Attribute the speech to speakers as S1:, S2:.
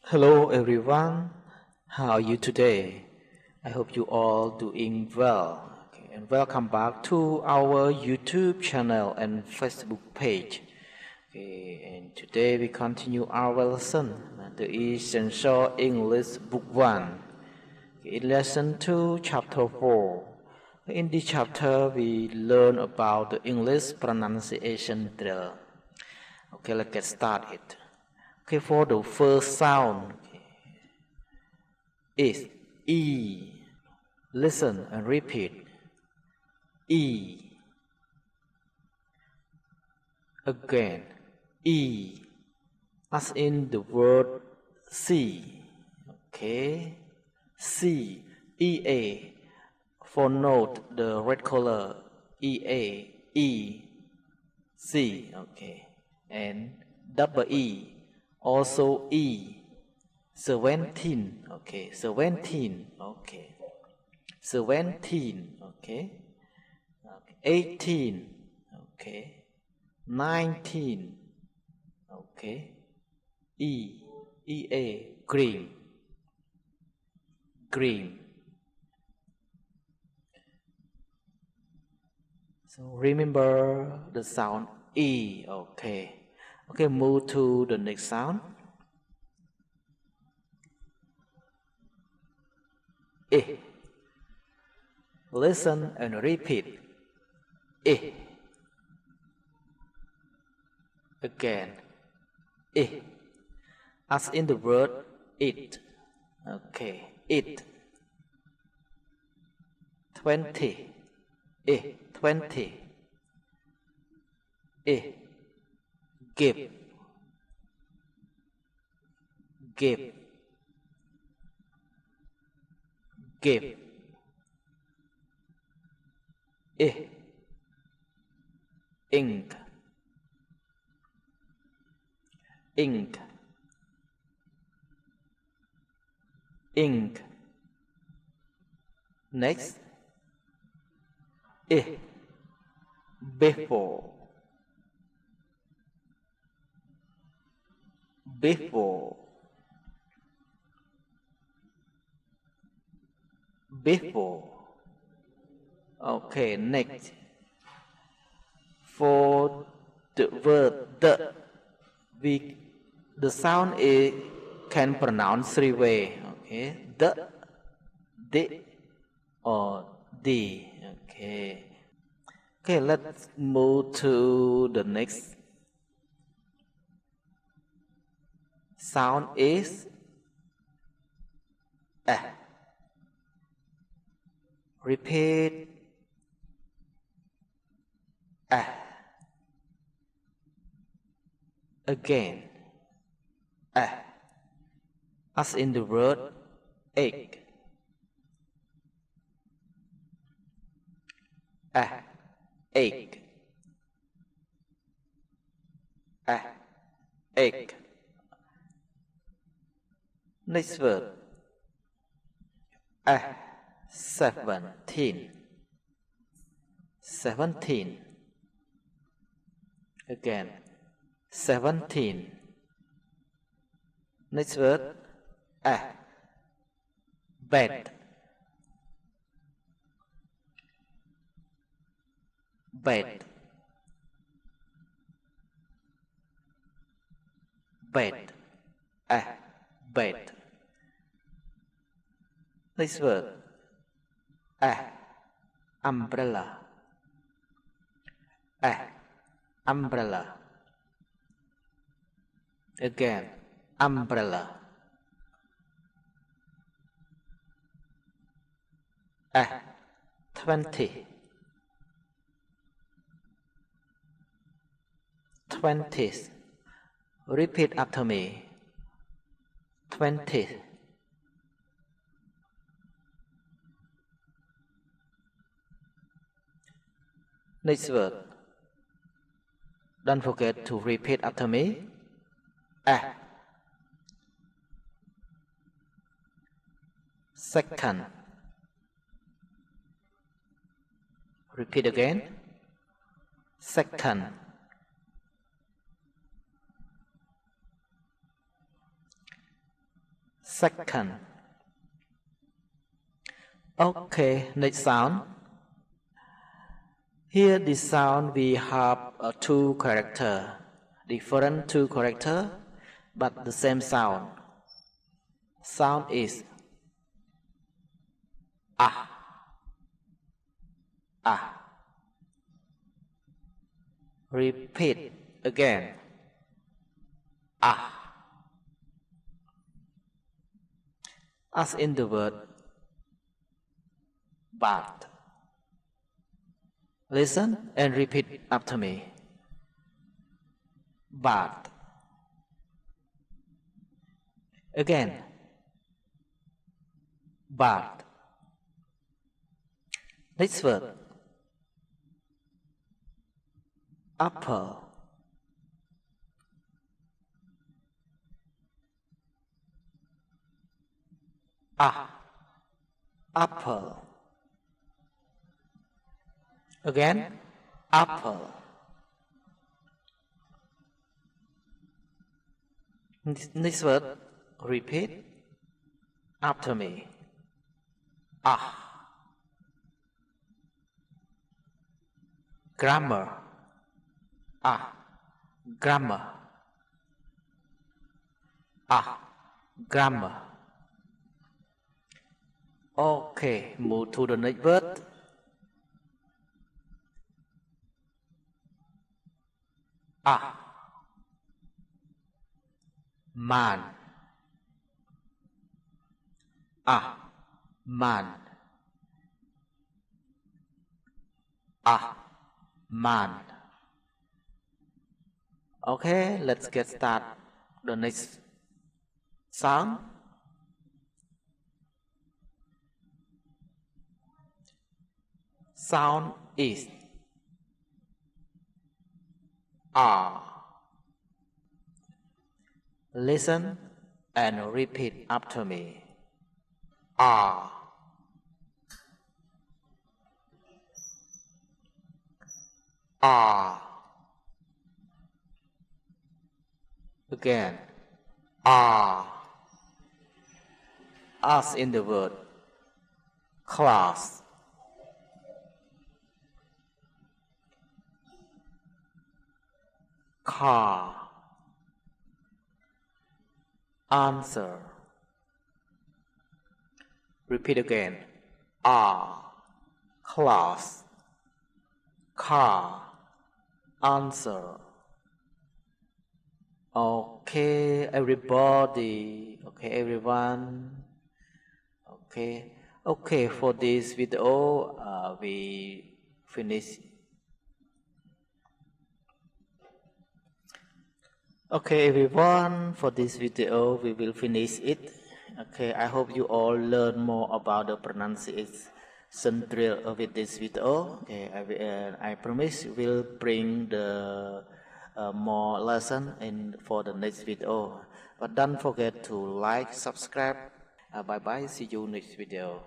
S1: Hello everyone, how are you today? I hope you all doing well. Okay, and welcome back to our YouTube channel and Facebook page. Okay, and today we continue our lesson, the Essential English Book 1. Okay, in Lesson 2, Chapter 4. In this chapter, we learn about the English pronunciation drill. Okay, let's get started. Okay, for the first sound, is E. Listen and repeat. E. Again. E. As in the word see. Okay. C. E-A. For note the red color. E-A. E. C. Okay. And double E. Also E. 17. Okay. 17. Okay. 17. Okay. 18. Okay. 19. Okay. E. E-A. Green. Green. So remember the sound E. Okay. Okay, move to the next sound. E. Listen and repeat. E. Again. E. As in the word it. Okay. It. 20. E. 20. E. Give. Give. Give. E. Ink. Ink. Ink. Next. E. Before. Before. Before. Okay, next. For the word the sound is can pronounce three ways. Okay, the, or the. Okay. Okay, let's move to the next sound is a. Repeat a. Again a. As in the word egg. A. Egg. A. Egg. Next word. A. 17. 17. Again. 17. Next word. A. Bed. Bed. Bed. A. Bed. Next word. A. Umbrella. A. Umbrella. Again. Umbrella. A. 20. 20. Repeat after me. 20. Next word. Don't forget to repeat after me. A. Second. Repeat again. Second. second. Okay, next sound. Here this sound we have two character, different two character, but the same sound. Sound is ah, ah. Repeat again. Ah. As in the word but. Listen and repeat after me. But. Again. But. Next word. Apple. Ah. Apple. Again. Apple. Next word. Repeat after me. Ah. Grammar. Ah. Grammar. Ah. Grammar. Okay, move to the next word. Ah. Man. Ah. Man. Ah. Man. Okay, let's get started. The next sound. Sound is ah. Listen and repeat after me. Ah. Ah. Again. Ah. As in the word class. Car. Answer. Repeat again. Ah. Class. Car. Answer. Okay, everybody. Okay, everyone. Okay, for this video, we finish. Okay, everyone, for this video, we will finish it. Okay, I hope you all learn more about the pronunciation drill with this video. Okay, I promise we'll bring the more lesson for the next video. But don't forget to like, subscribe. Bye bye. See you next video.